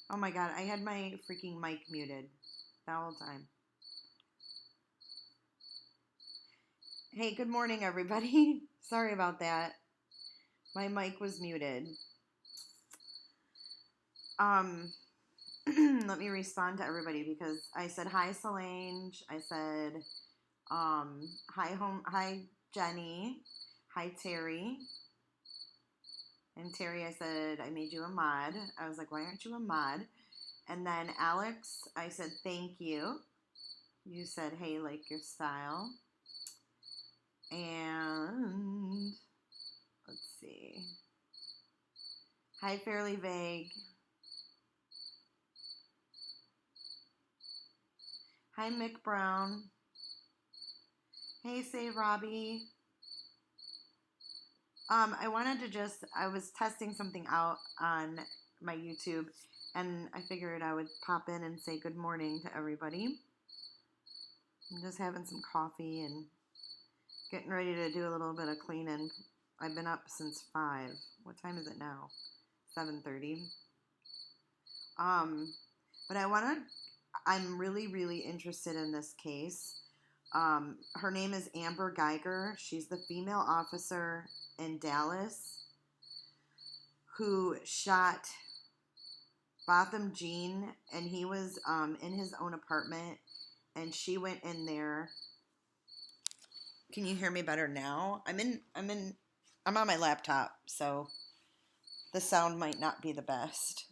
Oh my god, I had my freaking mic muted the whole time. Hey, good morning, everybody. Sorry about that. My mic was muted. Let me respond to everybody because I said hi, Solange. I said hi, Jenny. Hi, Terry. And Terry, I said I made you a mod. I was like, why aren't you a mod? And then Alex, I said thank you. You said, hey, like your style. And let's see. Hi, Fairly Vague. Hi, Mick Brown. Hey, say Robbie. I wanted to I was testing something out on my YouTube, and I figured I would pop in and say good morning to everybody. I'm just having some coffee and getting ready to do a little bit of cleaning. I've been up since 5. What time is it now? 7:30. But I'm really, really interested in this case. Her name is Amber Guyger. She's the female officer in Dallas who shot Botham Jean, and he was in his own apartment, and she went in there. Can you hear me better now? I'm on my laptop, so the sound might not be the best.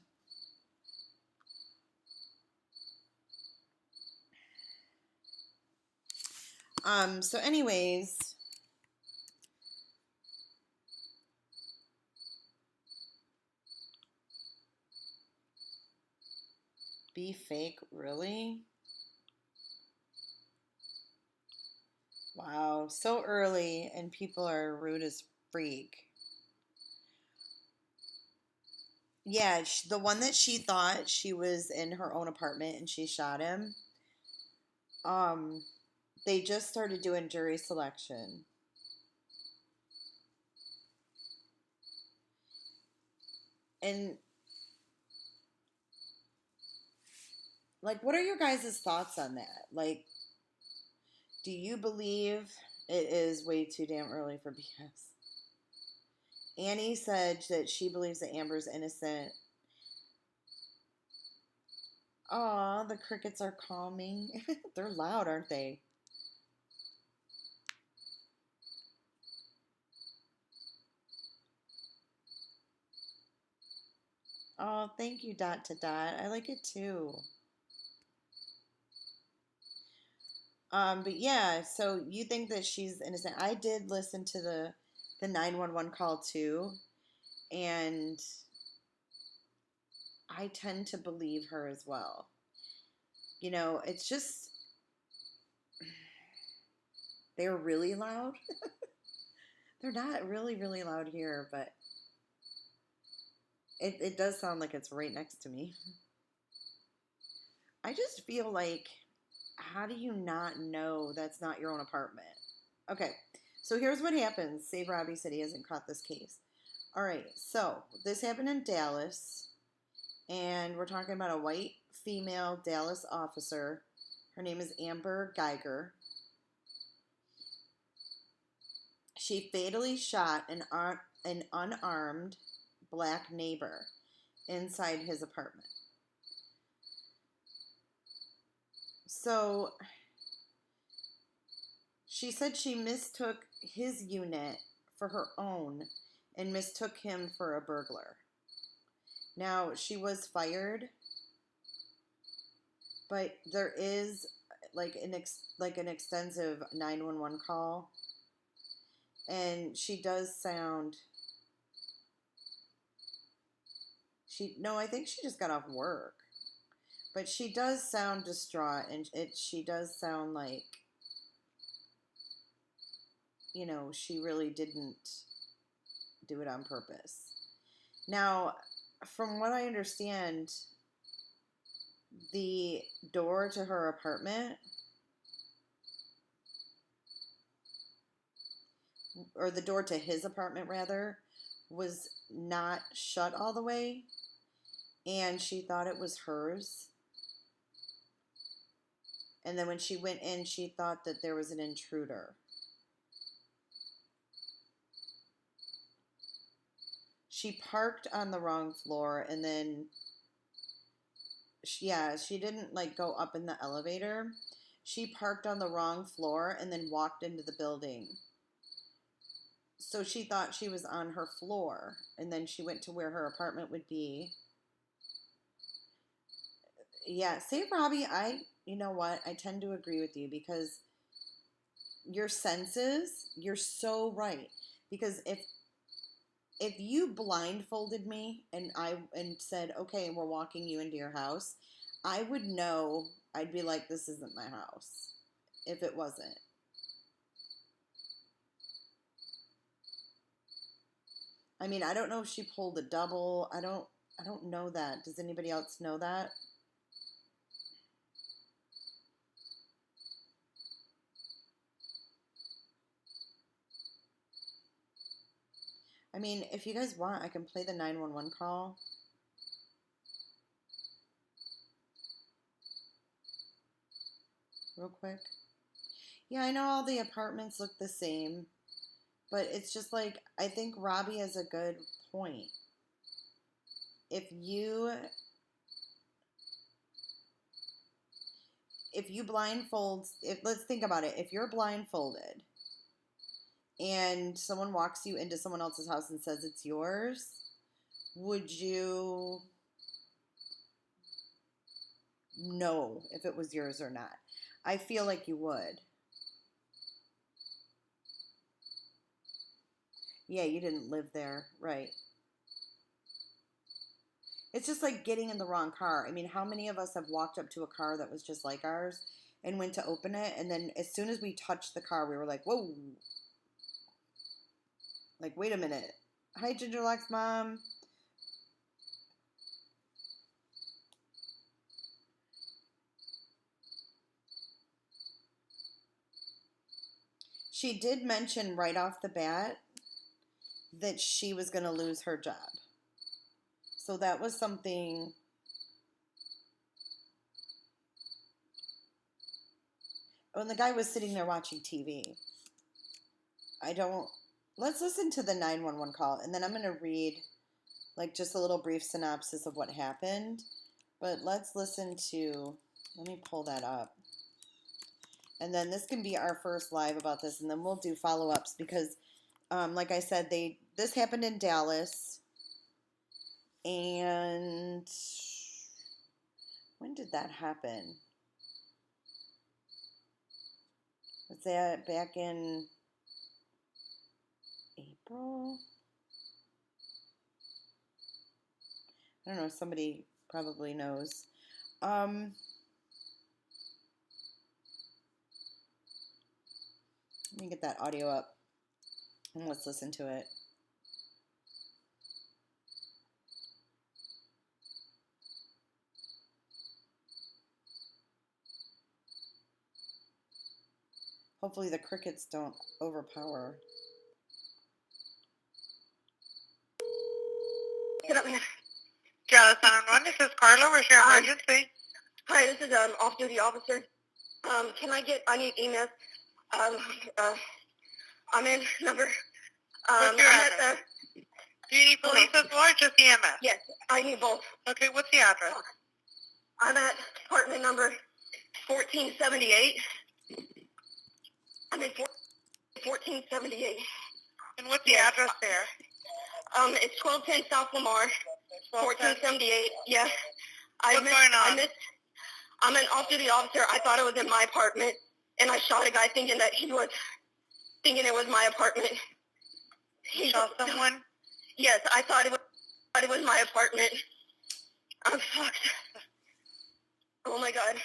So anyways, be fake, really? Wow, so early and people are rude as freak. Yeah, the one that she thought she was in her own apartment and she shot him. They just started doing jury selection. And like, what are your guys' thoughts on that? Like, do you believe it is way too damn early for BS? Annie said that she believes that Amber's innocent. Aw, the crickets are calming. They're loud, aren't they? Oh, thank you, Dot to Dot. I like it too. But yeah, so you think that she's innocent. I did listen to the 911 call too, and I tend to believe her as well. You know, it's just they're really loud. They're not really, really loud here, but it does sound like it's right next to me. I just feel like, how do you not know that's not your own apartment? Okay, so here's what happens. Save Robbie said he hasn't caught this case. All right, so this happened in Dallas, and we're talking about a white female Dallas officer. Her name is Amber Guyger. She fatally shot an unarmed black neighbor inside his apartment. So she said she mistook his unit for her own and mistook him for a burglar. Now, she was fired, but there is like an extensive 911 call, and she does sound I think she just got off work. But she does sound distraught, and she does sound like, she really didn't do it on purpose. Now, from what I understand, the door to her apartment, or the door to his apartment rather, was not shut all the way. and she thought it was hers. And then when she went in, she thought that there was an intruder. She parked on the wrong floor, and then, she didn't like go up in the elevator. She parked on the wrong floor and then walked into the building. So she thought she was on her floor, and then she went to where her apartment would be. Yeah, say, Robbie, you know what? I tend to agree with you because your senses, you're so right. Because if you blindfolded me and said, okay, we're walking you into your house, I would know. I'd be like, this isn't my house if it wasn't. I mean, I don't know if she pulled a double. I don't know that. Does anybody else know that? I mean, if you guys want, I can play the 911 call. Real quick. Yeah, I know all the apartments look the same, but it's just like, I think Robbie has a good point. If you let's think about it. If you're blindfolded and someone walks you into someone else's house and says it's yours, would you know if it was yours or not? I feel like you would. Yeah, you didn't live there, right? It's just like getting in the wrong car. I mean, how many of us have walked up to a car that was just like ours and went to open it, and then as soon as we touched the car, we were like, whoa. Like, wait a minute. Hi, Gingerlock's mom. She did mention right off the bat that she was going to lose her job. So that was something. When the guy was sitting there watching TV, let's listen to the 911 call, and then I'm going to read like just a little brief synopsis of what happened. But let's listen to, let me pull that up. And then this can be our first live about this, and then we'll do follow-ups because, like I said, this happened in Dallas. And when did that happen? Was that back in April? I don't know. Somebody probably knows. Let me get that audio up and let's listen to it. Hopefully the crickets don't overpower. Get up, man. Dallas 911, this is Carla. Where's your emergency? Hi, this is off-duty officer. I need EMS. I'm in number. What's your address? Do you need police as well or just EMS? Yes, I need both. Okay, what's the address? I'm at apartment number 1478. I'm in 1478. And what's the address there? It's 1210 South Lamar, 1478. Yes. What's going on? I'm an off-duty officer. I thought it was in my apartment, and I shot a guy thinking it was my apartment. He shot someone? Yes, I thought it was my apartment. I'm fucked. Oh my God.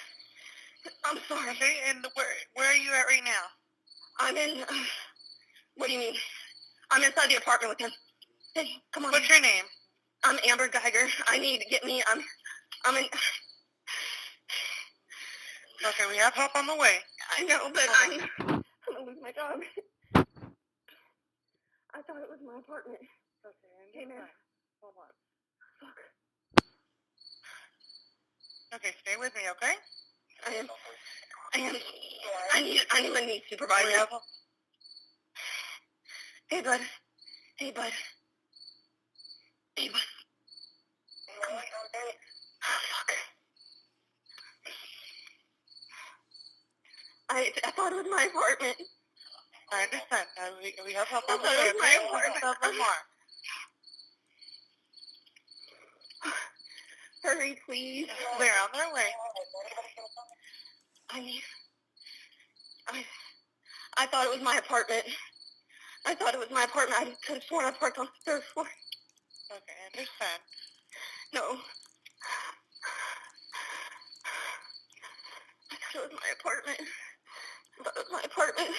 I'm sorry. Okay, and where are you at right now? I'm in. What do you mean? I'm inside the apartment with him. Hey, come on. What's your name? I'm Amber Guyger. I'm in. Okay, we have help on the way. I know, but I'm gonna lose my job. I thought it was my apartment. Okay, hey man, hold on. fuck. Okay, stay with me, okay? Anyone needs to provide me. Hey, bud. Hey, bud. Hey, bud. Come on. Oh, fuck. I thought it was my apartment. I understand. We have help I on the thought way, it was my okay? We'll apartment. just more. Hurry, please. They're on their way. I thought it was my apartment. I thought it was my apartment. I could have sworn I parked on the third floor. Okay, I understand. No. I thought it was my apartment. I thought it was my apartment.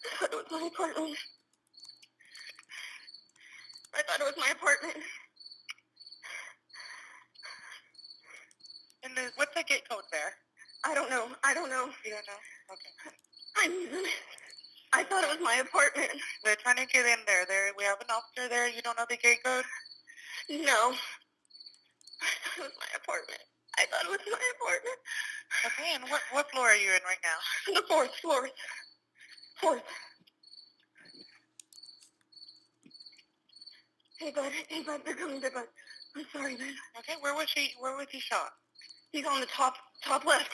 I thought it was my apartment. I thought it was my apartment. And what's the gate code there? I don't know. You don't know? Okay. I'm using it. I thought it was my apartment. They're trying to get in there. We have an officer there. You don't know the gate code? No. I thought it was my apartment. I thought it was my apartment. Okay, and what floor are you in right now? The fourth floor. Fourth. Hey, bud. Hey, bud. They're coming. They're bud. I'm sorry, man. Okay, where was he shot? He's on the top left.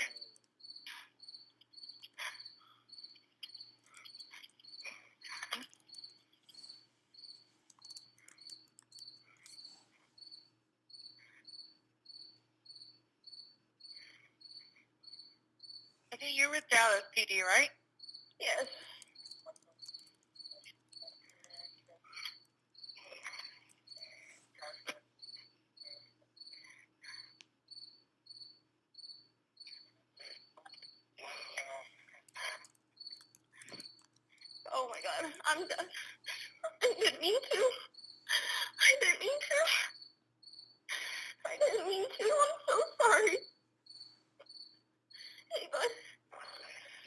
Okay, you're with Dallas PD, right? Yes. Oh my God, I'm done. I didn't mean to. I didn't mean to. I didn't mean to. I'm so sorry. Hey, bud.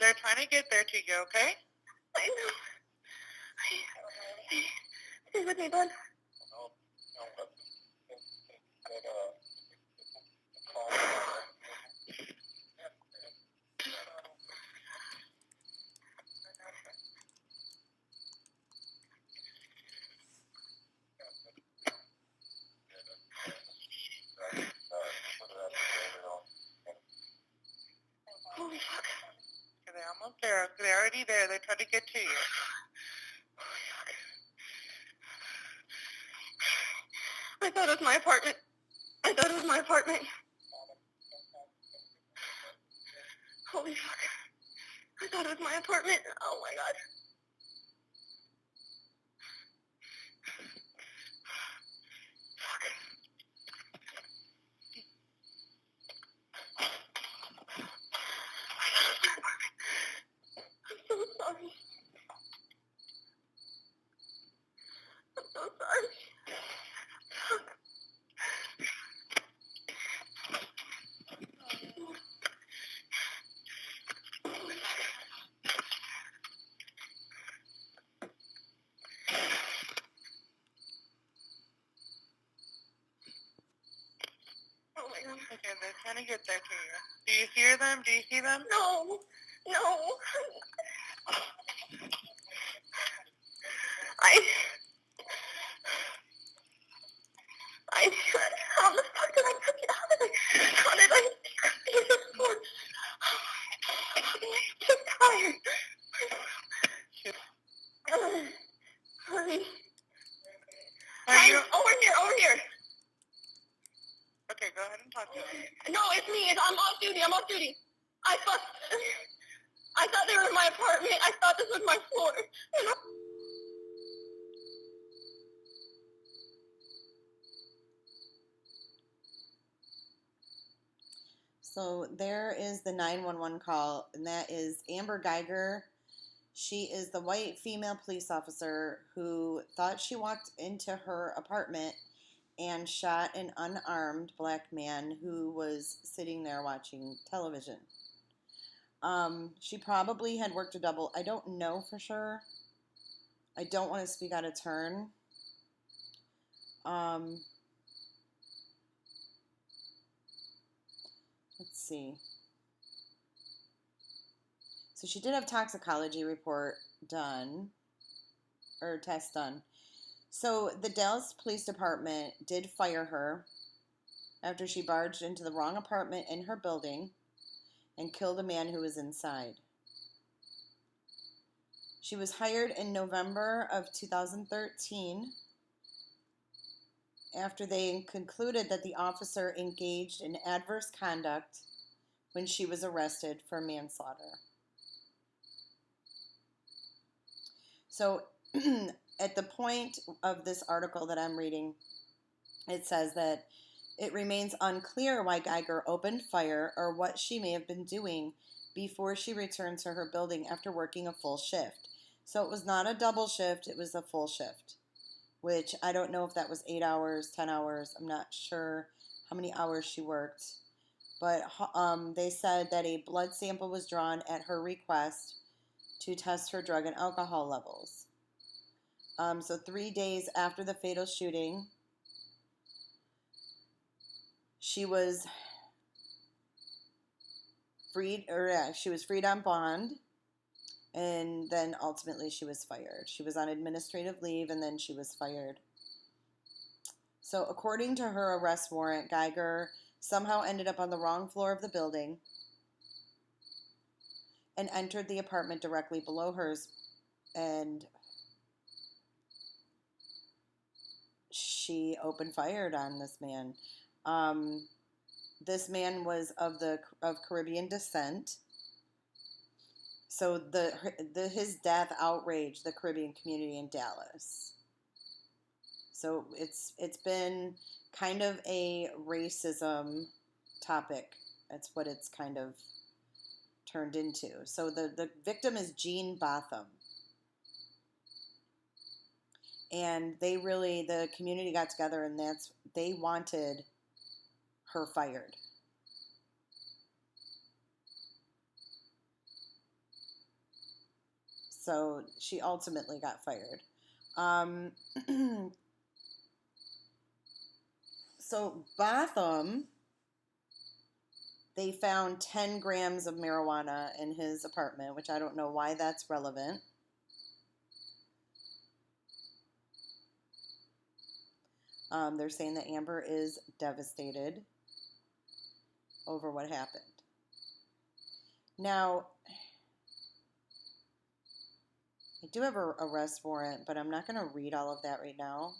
They're trying to get there to you, okay? I know. Stay with me, bud. Holy fuck. Okay, they're almost there. They're already there. They're trying to get to you. Holy fuck. I thought it was my apartment. I thought it was my apartment. Holy fuck. I thought it was my apartment. Oh my God. Fuck. I'm so sorry. I'm so sorry. Fuck. Oh my God. Okay, they're trying to get there to you. Do you hear them? Do you see them? No. No. How the fuck did I put it out of there? How did I do this for? I'm so tired. Honey. Are you? Over here. Okay, go ahead and talk to them. No, it's me. I'm off duty. I thought they were in my apartment. I thought this was my floor. So there is the 911 call, and that is Amber Guyger. She is the white female police officer who thought she walked into her apartment and shot an unarmed black man who was sitting there watching television. She probably had worked a double. I don't know for sure. I don't want to speak out of turn. let's see. So she did have toxicology report done, or test done. So the Dallas Police Department did fire her after she barged into the wrong apartment in her building and killed a man who was inside. She was hired in November of 2013 after they concluded that the officer engaged in adverse conduct when she was arrested for manslaughter. So at the point of this article that I'm reading, it says that it remains unclear why Guyger opened fire or what she may have been doing before she returned to her building after working a full shift. So it was not a double shift, it was a full shift, which I don't know if that was 8 hours, 10 hours. I'm not sure how many hours she worked. But they said that a blood sample was drawn at her request to test her drug and alcohol levels. So 3 days after the fatal shooting, she was freed on bond, and then ultimately she was fired. She was on administrative leave, and then she was fired. So according to her arrest warrant, Guyger somehow ended up on the wrong floor of the building and entered the apartment directly below hers, and she opened fire on this man. This man was of Caribbean descent, so his death outraged the Caribbean community in Dallas. So it's been kind of a racism topic. That's what it's kind of turned into. So the victim is Jean Botham. And the community got together, and they wanted her fired. So she ultimately got fired. So Botham, they found 10 grams of marijuana in his apartment, which I don't know why that's relevant. They're saying that Amber is devastated over what happened. Now, I do have an arrest warrant, but I'm not going to read all of that right now.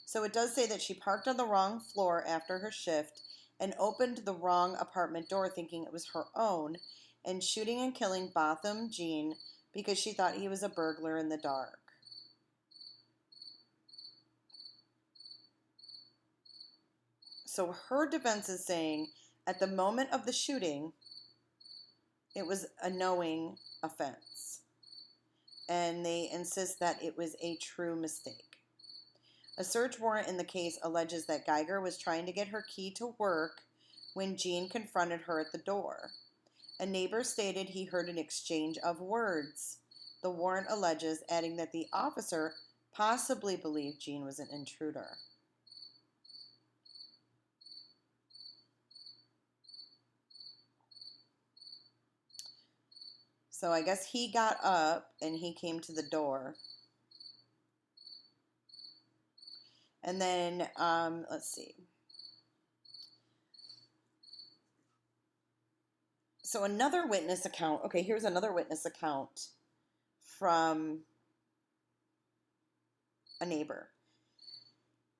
So it does say that she parked on the wrong floor after her shift and opened the wrong apartment door thinking it was her own, and shooting and killing Botham Jean because she thought he was a burglar in the dark. So her defense is saying at the moment of the shooting, it was a knowing offense. And they insist that it was a true mistake. A search warrant in the case alleges that Guyger was trying to get her key to work when Jean confronted her at the door. A neighbor stated he heard an exchange of words. The warrant alleges, adding that the officer possibly believed Jean was an intruder. So I guess he got up and he came to the door. And then, let's see. So another witness account. Okay, here's another witness account from a neighbor.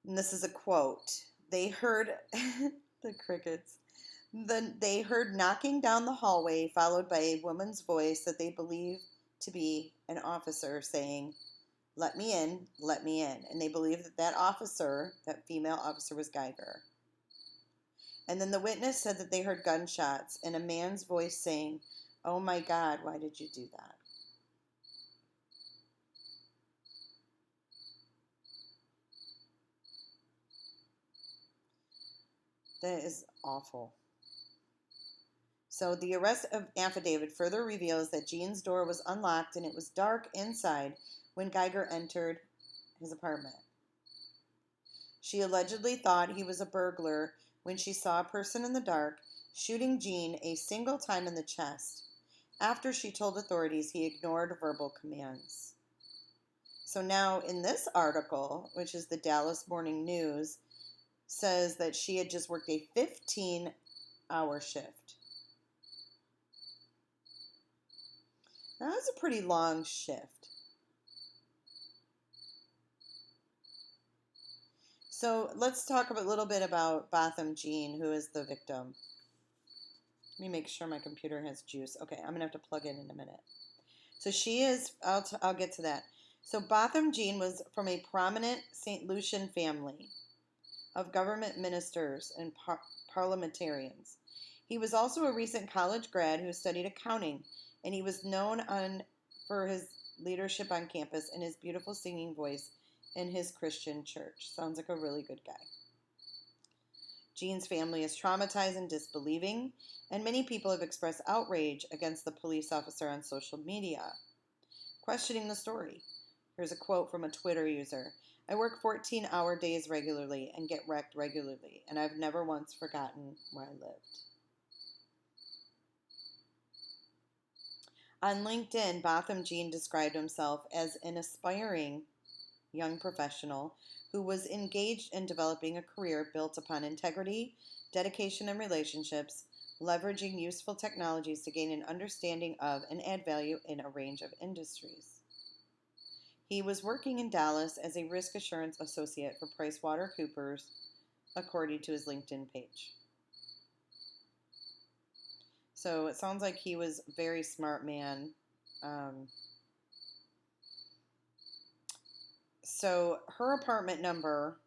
And this is a quote. They heard, the crickets. They heard knocking down the hallway, followed by a woman's voice that they believe to be an officer saying, "Let me in, let me in." And they believe that officer, that female officer, was Guyger. And then the witness said that they heard gunshots and a man's voice saying, "Oh my God, why did you do that?" That is awful. So the arrest affidavit further reveals that Jean's door was unlocked and it was dark inside when Guyger entered his apartment. She allegedly thought he was a burglar when she saw a person in the dark shooting Jean a single time in the chest. After she told authorities he ignored verbal commands. So now in this article, which is the Dallas Morning News, says that she had just worked a 15-hour shift. Now, that's a pretty long shift. So let's talk a little bit about Botham Jean, who is the victim. Let me make sure my computer has juice. Okay, I'm going to have to plug in a minute. So she is, I'll get to that. So Botham Jean was from a prominent St. Lucian family of government ministers and parliamentarians. He was also a recent college grad who studied accounting, and he was known for his leadership on campus and his beautiful singing voice in his Christian church. Sounds like a really good guy. Jean's family is traumatized and disbelieving, and many people have expressed outrage against the police officer on social media, questioning the story. Here's a quote from a Twitter user. I work 14-hour days regularly and get wrecked regularly, and I've never once forgotten where I lived. On LinkedIn, Botham Jean described himself as an aspiring young professional who was engaged in developing a career built upon integrity, dedication, and relationships, leveraging useful technologies to gain an understanding of and add value in a range of industries. He was working in Dallas as a risk assurance associate for PricewaterhouseCoopers, according to his LinkedIn page. So it sounds like he was a very smart man. So her apartment number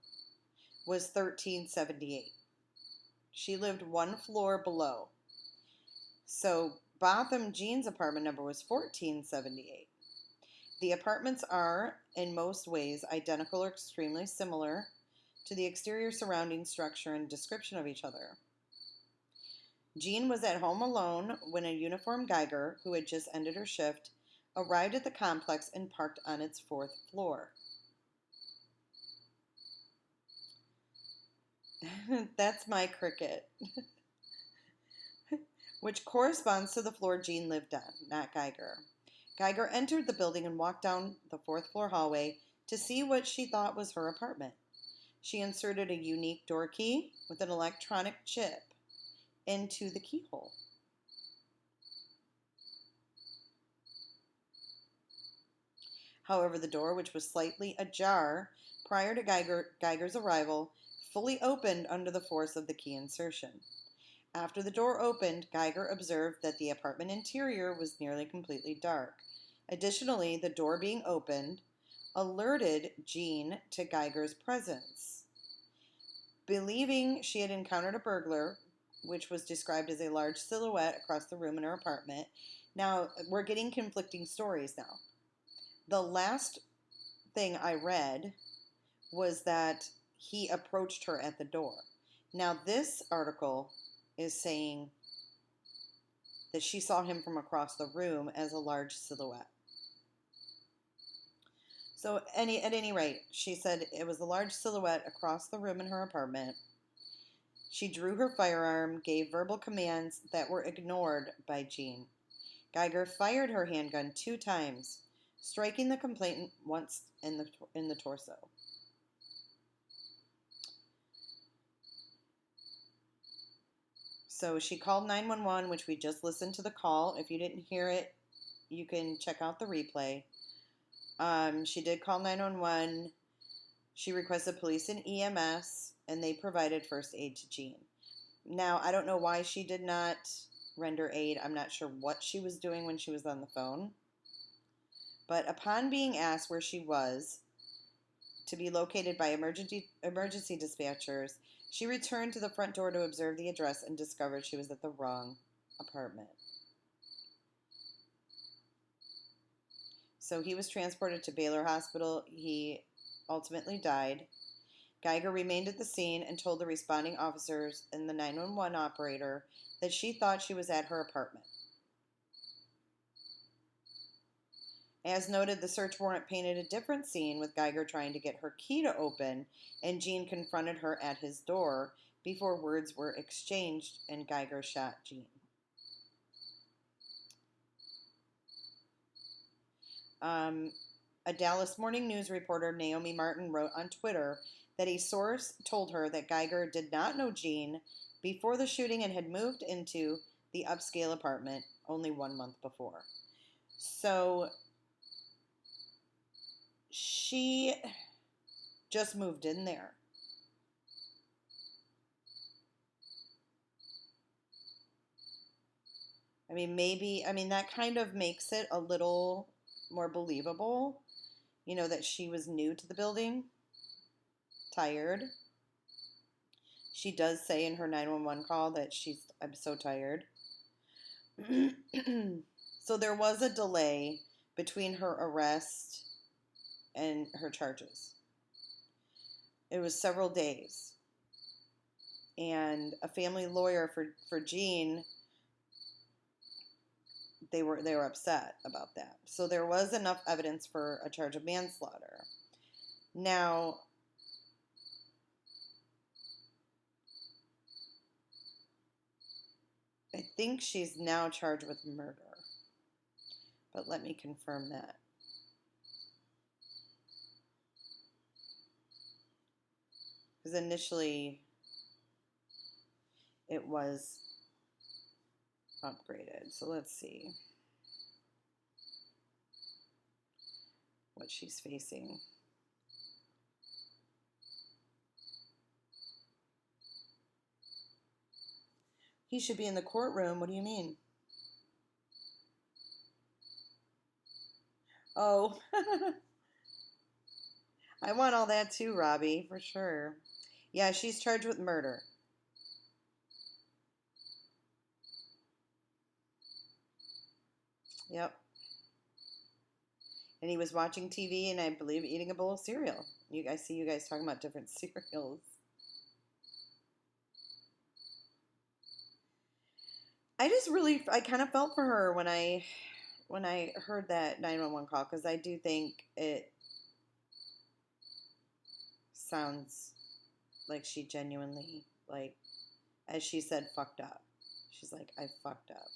was 1378. She lived one floor below. So Botham Jean's apartment number was 1478. The apartments are, in most ways, identical or extremely similar to the exterior surrounding structure and description of each other. Jean was at home alone when a uniformed Guyger, who had just ended her shift, arrived at the complex and parked on its 4th floor. That's my cricket. Which corresponds to the floor Jean lived on, not Guyger. Guyger entered the building and walked down the 4th floor hallway to see what she thought was her apartment. She inserted a unique door key with an electronic chip into the keyhole. However, the door, which was slightly ajar prior to Guyger's arrival, fully opened under the force of the key insertion. After the door opened, Guyger observed that the apartment interior was nearly completely dark. Additionally, the door being opened alerted Jean to Guyger's presence. Believing she had encountered a burglar, which was described as a large silhouette across the room in her apartment. Now, we're getting conflicting stories now. The last thing I read was that he approached her at the door. Now, this article is saying that she saw him from across the room as a large silhouette. So, at any rate, she said it was a large silhouette across the room in her apartment. She drew her firearm, gave verbal commands that were ignored by Jean. Guyger fired her handgun 2 times, striking the complainant once in the torso. So she called 911, which we just listened to the call. If you didn't hear it, you can check out the replay. She did call 911. She requested police and EMS, and they provided first aid to Jean. Now, I don't know why she did not render aid. I'm not sure what she was doing when she was on the phone. But upon being asked where she was to be located by emergency dispatchers, she returned to the front door to observe the address and discovered she was at the wrong apartment. So he was transported to Baylor Hospital. He ultimately died. Guyger remained at the scene and told the responding officers and the 911 operator that she thought she was at her apartment. As noted, the search warrant painted a different scene with Guyger trying to get her key to open, and Jean confronted her at his door before words were exchanged and Guyger shot Jean. A Dallas Morning News reporter, Naomi Martin, wrote on Twitter that a source told her that Guyger did not know Jean before the shooting and had moved into the upscale apartment only 1 month before. So she just moved in there. That kind of makes it a little more believable, that she was new to the building, tired. She does say in her 911 call that I'm so tired. So there was a delay between her arrest and her charges. It was several days. And a family lawyer for Jean, they were upset about that. So there was enough evidence for a charge of manslaughter. Now, I think she's now charged with murder. But let me confirm that. Because initially it was upgraded. So let's see what she's facing. He should be in the courtroom. What do you mean? Oh, I want all that too, Robbie, for sure. Yeah, she's charged with murder. Yep. And he was watching TV and I believe eating a bowl of cereal. I see you guys talking about different cereals. I kind of felt for her when I heard that 911 call, because I do think it sounds like she genuinely, as she said, fucked up. She's like, I fucked up.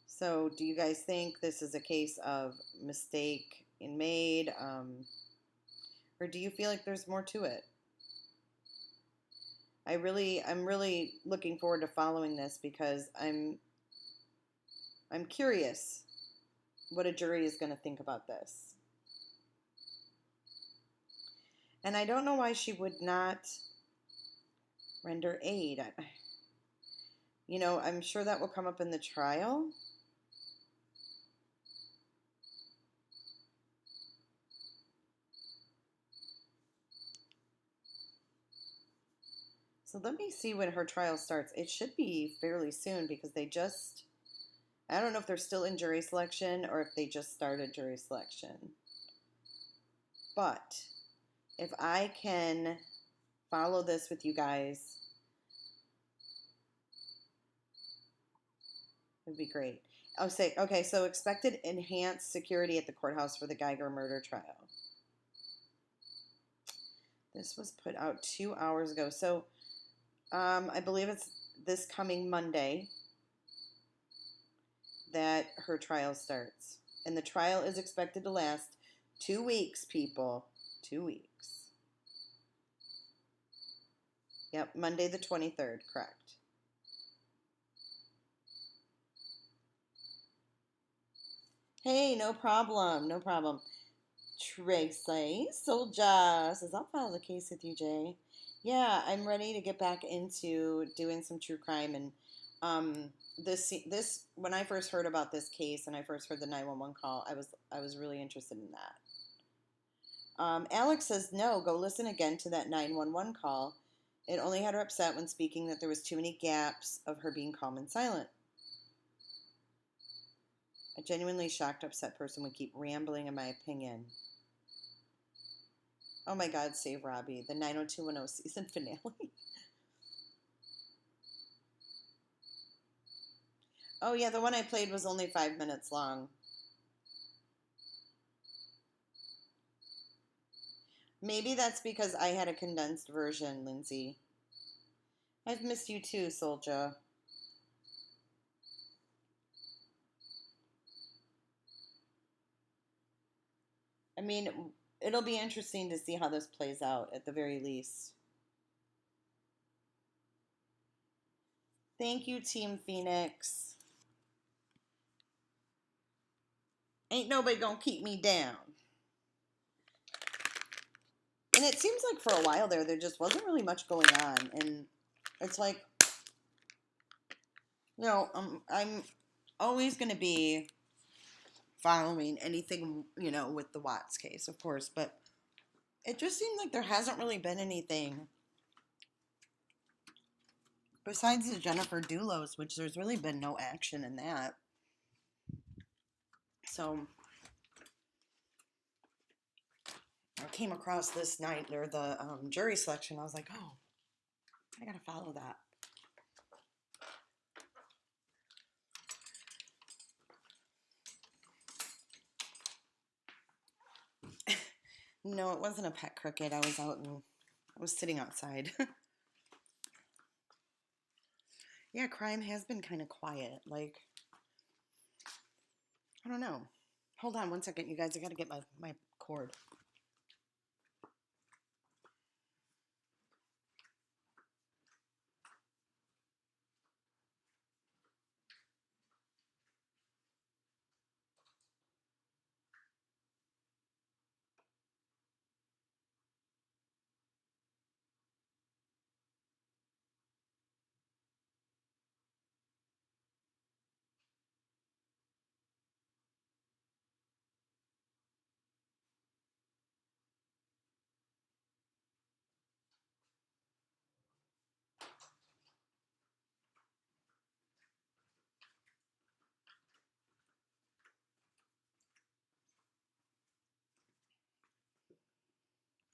So do you guys think this is a case of mistake made, or do you feel like there's more to it? I'm really looking forward to following this, because I'm curious what a jury is going to think about this. And I don't know why she would not render aid. I'm sure that will come up in the trial. So let me see when her trial starts. It should be fairly soon, because I don't know if they're still in jury selection or if they just started jury selection. But if I can follow this with you guys, it would be great. Okay, so expected enhanced security at the courthouse for the Guyger murder trial. This was put out 2 hours ago. So I believe it's this coming Monday that her trial starts. And the trial is expected to last 2 weeks, people. 2 weeks. Yep, Monday the 23rd, correct. Hey, no problem, no problem. Tracy Soldier says, I'll file the case with you, Jay. Yeah, I'm ready to get back into doing some true crime. And this when I first heard about this case and I first heard the 911 call, I was really interested in that. Alex says, no, go listen again to that 911 call. It only had her upset when speaking that there was too many gaps of her being calm and silent. A genuinely shocked, upset person would keep rambling, in my opinion. Oh my God, save Robbie. The 90210 season finale. Oh, yeah, the one I played was only 5 minutes long. Maybe that's because I had a condensed version, Lindsay. I've missed you too, Soldier. I mean, it'll be interesting to see how this plays out at the very least. Thank you, Team Phoenix. Ain't nobody gonna keep me down. And it seems like for a while there just wasn't really much going on. And it's like, you know, I'm always going to be following anything, you know, with the Watts case, of course. But it just seemed like there hasn't really been anything besides the Jennifer Dulos, which there's really been no action in that. So I came across this night, or the jury selection. I was like, oh, I got to follow that. No, it wasn't a pet cricket. I was sitting outside. Yeah, crime has been kind of quiet. Like, I don't know. Hold on one second, you guys. I got to get my cord.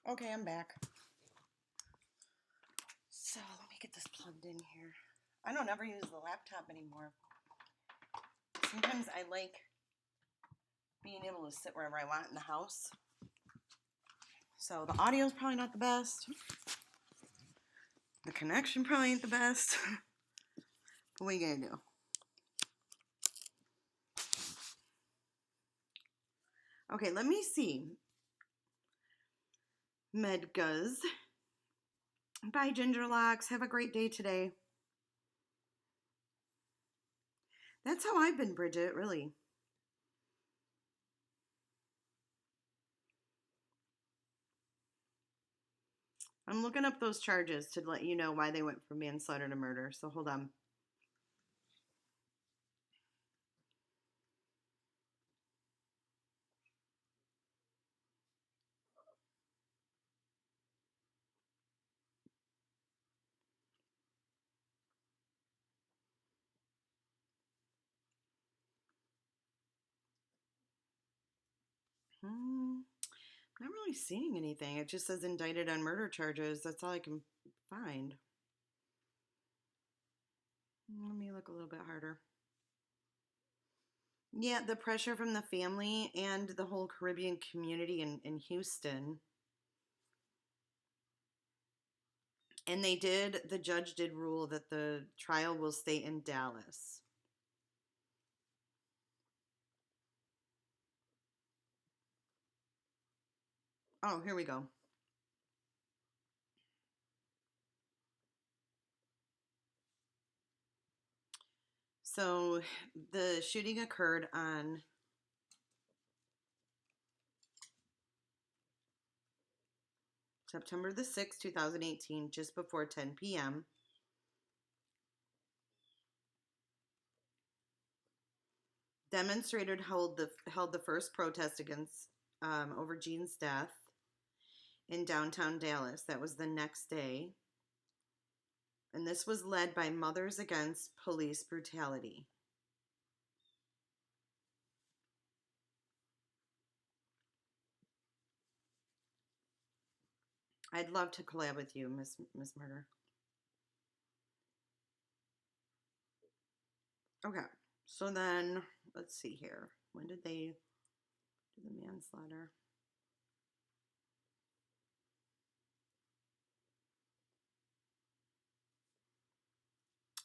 Okay, I'm back. So let me get this plugged in here. I don't ever use the laptop anymore. Sometimes I like being able to sit wherever I want in the house. So the audio's probably not the best. The connection probably ain't the best. But what are you gonna do? Okay, let me see. Medguz. Bye, Gingerlocks. Have a great day today. That's how I've been, Bridget, really. I'm looking up those charges to let you know why they went from manslaughter to murder. So hold on. Not really seeing anything. It just says indicted on murder charges. That's all I can find. Let me look a little bit harder. Yeah, the pressure from the family and the whole Caribbean community in Houston. And the judge did rule that the trial will stay in Dallas. Oh, here we go. So the shooting occurred on September the 6th, 2018, just before 10 p.m. Demonstrators held the first protest against over Jean's death in downtown Dallas. That was the next day. And this was led by Mothers Against Police Brutality. I'd love to collab with you, Miss Murder. Okay, So then, let's see here. When did they do the manslaughter?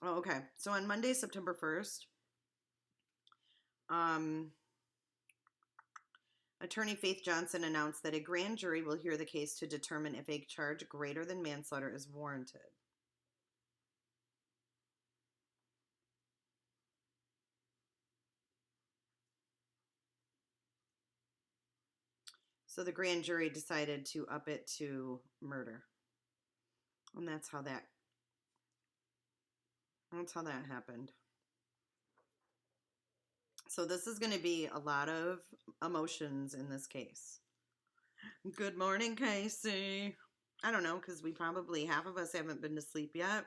Oh, okay. So on Monday, September 1st, Attorney Faith Johnson announced that a grand jury will hear the case to determine if a charge greater than manslaughter is warranted. So the grand jury decided to up it to murder. And that's how that happened. So this is going to be a lot of emotions in this case. Good morning, Casey. I don't know, because we probably, half of us haven't been to sleep yet.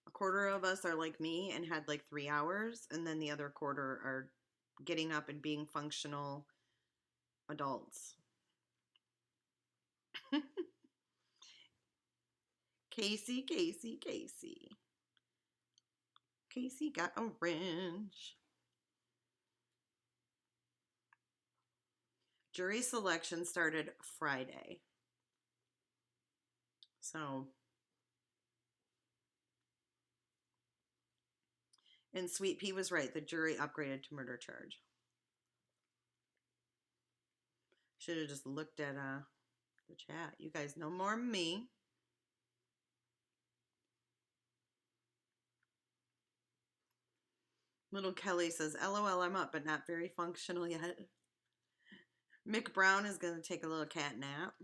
A quarter of us are like me and had like 3 hours, and then the other quarter are getting up and being functional adults. Casey. Casey got a wrench. Jury selection started Friday. So, and Sweet Pea was right. The jury upgraded to murder charge. Should have just looked at the chat. You guys know more than me. Little Kelly says, LOL, I'm up, but not very functional yet. Mick Brown is going to take a little cat nap.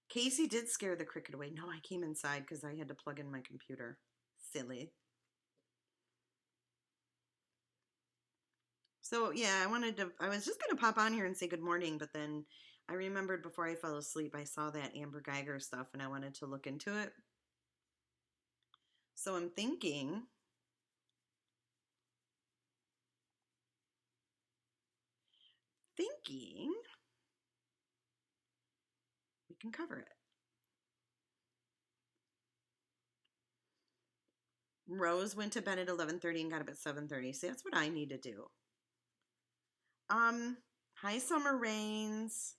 Casey did scare the cricket away. No, I came inside because I had to plug in my computer. Silly. So, yeah, I was just going to pop on here and say good morning, but then I remembered before I fell asleep, I saw that Amber Guyger stuff and I wanted to look into it. So I'm thinking we can cover it. Rose went to bed at 11:30 and got up at 7:30. See, that's what I need to do. Hi, Summer Rains.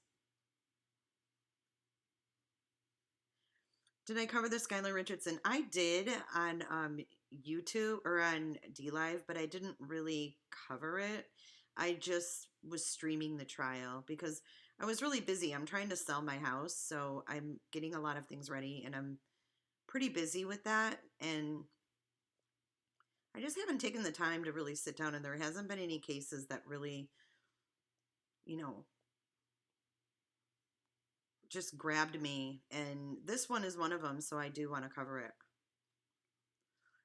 Did I cover the Skylar Richardson? I did on YouTube or on DLive, but I didn't really cover it. I just was streaming the trial because I was really busy. I'm trying to sell my house, so I'm getting a lot of things ready, and I'm pretty busy with that. And I just haven't taken the time to really sit down, and there hasn't been any cases that really, just grabbed me. And this one is one of them, so I do want to cover it.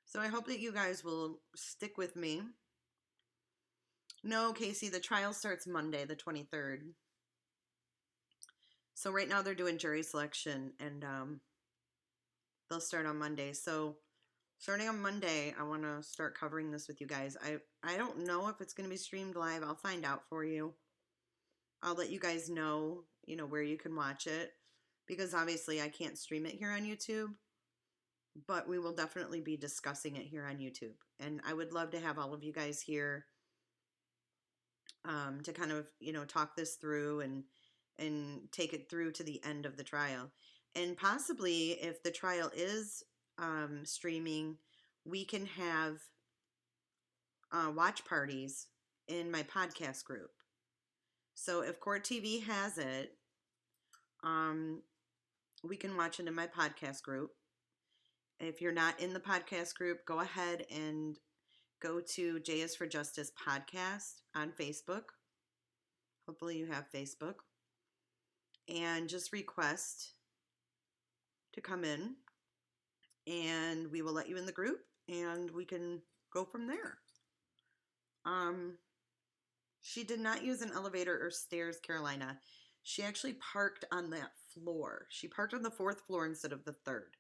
So I hope that you guys will stick with me. No, Casey, the trial starts Monday, the 23rd. So right now they're doing jury selection, and they'll start on Monday. So starting on Monday, I want to start covering this with you guys. I don't know if it's going to be streamed live. I'll find out for you. I'll let you guys know, where you can watch it, because obviously I can't stream it here on YouTube, but we will definitely be discussing it here on YouTube. And I would love to have all of you guys here to kind of, talk this through and take it through to the end of the trial. And possibly if the trial is streaming, we can have watch parties in my podcast group. So if Court TV has it, we can watch it in my podcast group. If you're not in the podcast group, go ahead and go to J is for Justice podcast on Facebook. Hopefully you have Facebook. And just request to come in, and we will let you in the group, and we can go from there. She did not use an elevator or stairs, Carolina. She actually parked on that floor. She parked on the 4th floor instead of the 3rd.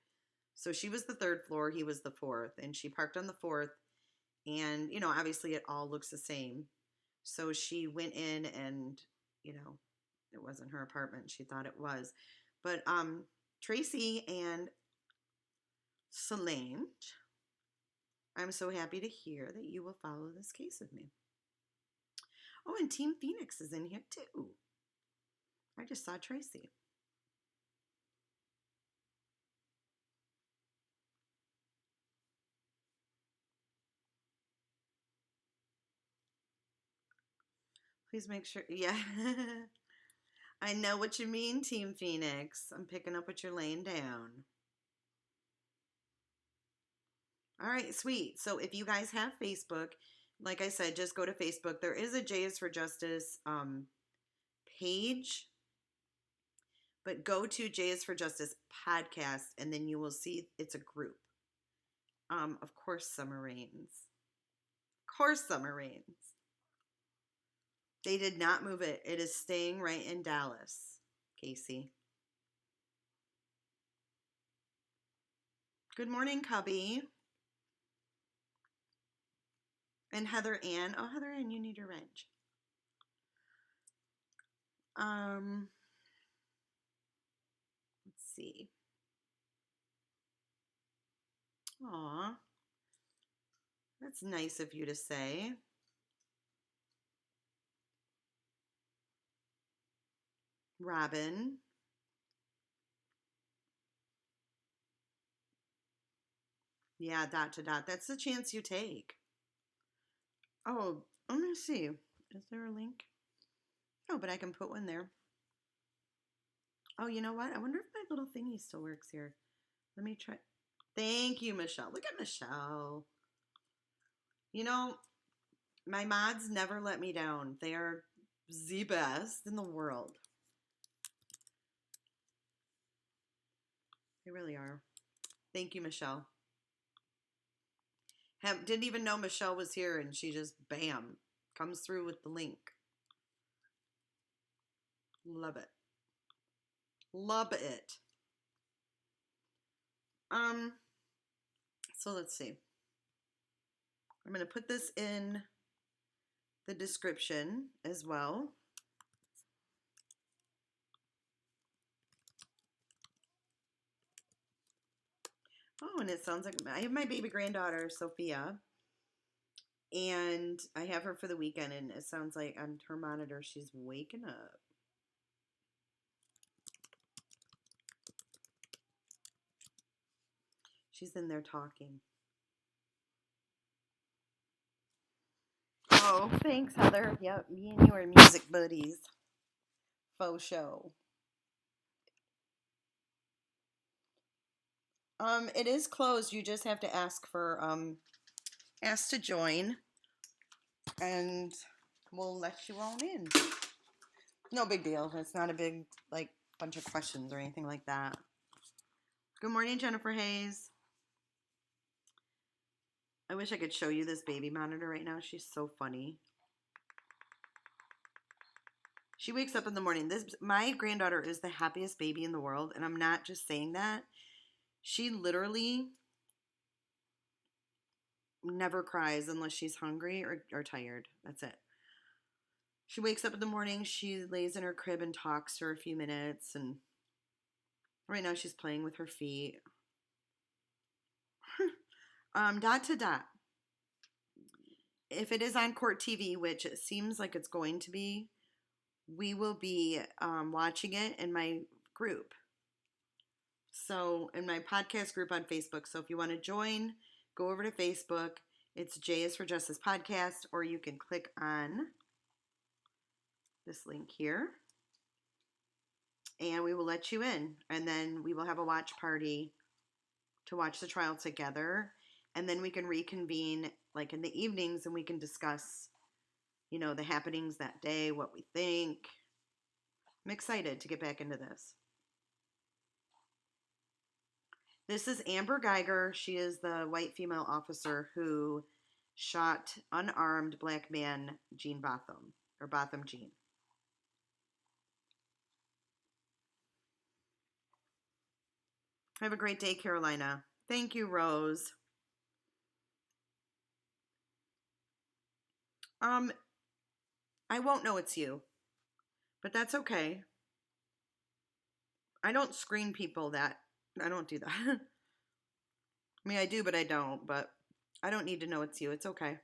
So she was the 3rd floor, he was the 4th, and she parked on the 4th, and, obviously it all looks the same. So she went in and, it wasn't her apartment. She thought it was. But Tracy and Solange, I'm so happy to hear that you will follow this case with me. Oh, and Team Phoenix is in here too. I just saw Tracy. Please make sure. Yeah. I know what you mean, Team Phoenix. I'm picking up what you're laying down. All right, sweet. So if you guys have Facebook, like I said, just go to Facebook. There is a J is for Justice page, but go to J is for Justice podcast, and then you will see it's a group. Of course, summer rains. Of course, summer rains. They did not move it. It is staying right in Dallas, Casey. Good morning, Cubby. And Heather Ann. Oh, Heather Ann, you need your wrench. Let's see. Aw. That's nice of you to say. Robin. Yeah, dot to dot. That's the chance you take. Oh, let me see. Is there a link? No, but I can put one there. Oh, you know what? I wonder if my little thingy still works here. Let me try. Thank you, Michelle. Look at Michelle. You know, my mods never let me down. They are the best in the world. They really are. Thank you, Michelle. Didn't even know Michelle was here, and she just, bam, comes through with the link. Love it. Love it. So let's see. I'm going to put this in the description as well. Oh, and it sounds like I have my baby granddaughter, Sophia, and I have her for the weekend, and it sounds like on her monitor she's waking up. She's in there talking. Oh, thanks, Heather. Yep, me and you are music buddies. Faux show. It is closed. You just have to ask for ask to join, and we'll let you on in. No big deal. It's not a big bunch of questions or anything like that. Good morning, Jennifer Hayes. I wish I could show you this baby monitor right now. She's so funny. She wakes up in the morning. My granddaughter is the happiest baby in the world, and I'm not just saying that. She literally never cries unless she's hungry or tired. That's it. She wakes up in the morning, she lays in her crib and talks for a few minutes, and right now she's playing with her feet. Dot to dot. If it is on Court TV, which it seems like it's going to be, we will be watching it in my group. So in my podcast group on Facebook. So if you want to join, go over to Facebook. It's J is for Justice Podcast, or you can click on this link here, and we will let you in. And then we will have a watch party to watch the trial together. And then we can reconvene in the evenings, and we can discuss, the happenings that day, what we think. I'm excited to get back into this. This is Amber Guyger. She is the white female officer who shot unarmed black man Gene Botham, or Botham Gene. Have a great day, Carolina. Thank you, Rose. I won't know it's you, but that's okay. I don't screen people I don't do that. I mean, I do, but I don't. But I don't need to know it's you. It's okay.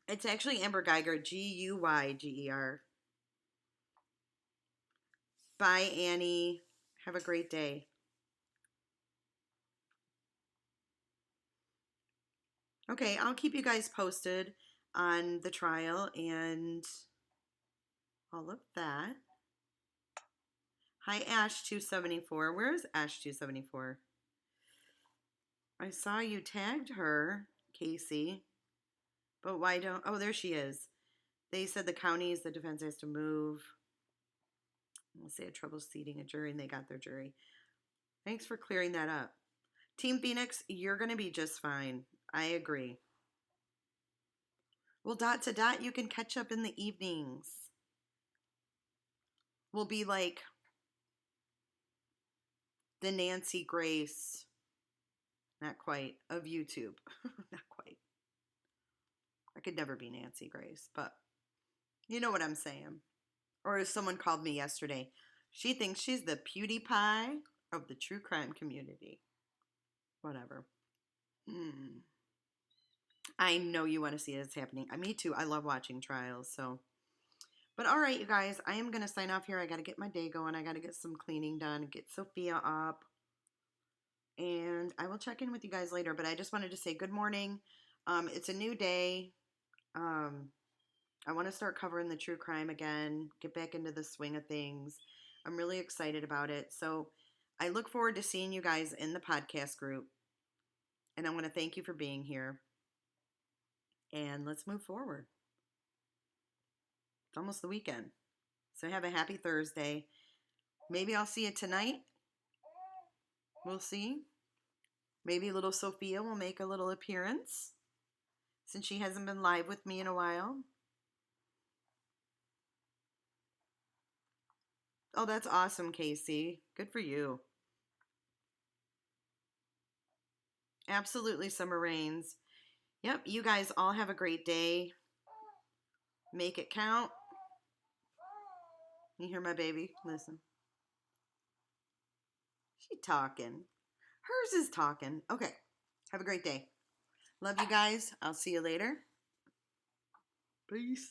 It's actually Amber Guyger, Guyger. Bye, Annie. Have a great day. Okay, I'll keep you guys posted on the trial and all of that. Hi, Ash274. Where's Ash274? I saw you tagged her, Casey. But why don't... Oh, there she is. They said the counties, the defense has to move. Let's say a trouble seating a jury, and they got their jury. Thanks for clearing that up. Team Phoenix, you're going to be just fine. I agree. Well, dot to dot, you can catch up in the evenings. We'll be like the Nancy Grace, not quite, of YouTube. Not quite. I could never be Nancy Grace, but you know what I'm saying. Or as someone called me yesterday, she thinks she's the PewDiePie of the true crime community. Whatever. I know you want to see it's happening. Me too. I love watching trials. So, but all right, you guys, I am going to sign off here. I got to get my day going. I got to get some cleaning done, get Sophia up, and I will check in with you guys later. But I just wanted to say good morning. It's a new day. I want to start covering the true crime again, get back into the swing of things. I'm really excited about it. So I look forward to seeing you guys in the podcast group. And I want to thank you for being here. And let's move forward. It's almost the weekend. So have a happy Thursday. Maybe I'll see you tonight. We'll see. Maybe little Sophia will make a little appearance since she hasn't been live with me in a while. Oh, that's awesome, Casey. Good for you. Absolutely, summer rains. Yep, you guys all have a great day. Make it count. You hear my baby? Listen. She's talking. Hers is talking. Okay. Have a great day. Love you guys. I'll see you later. Peace.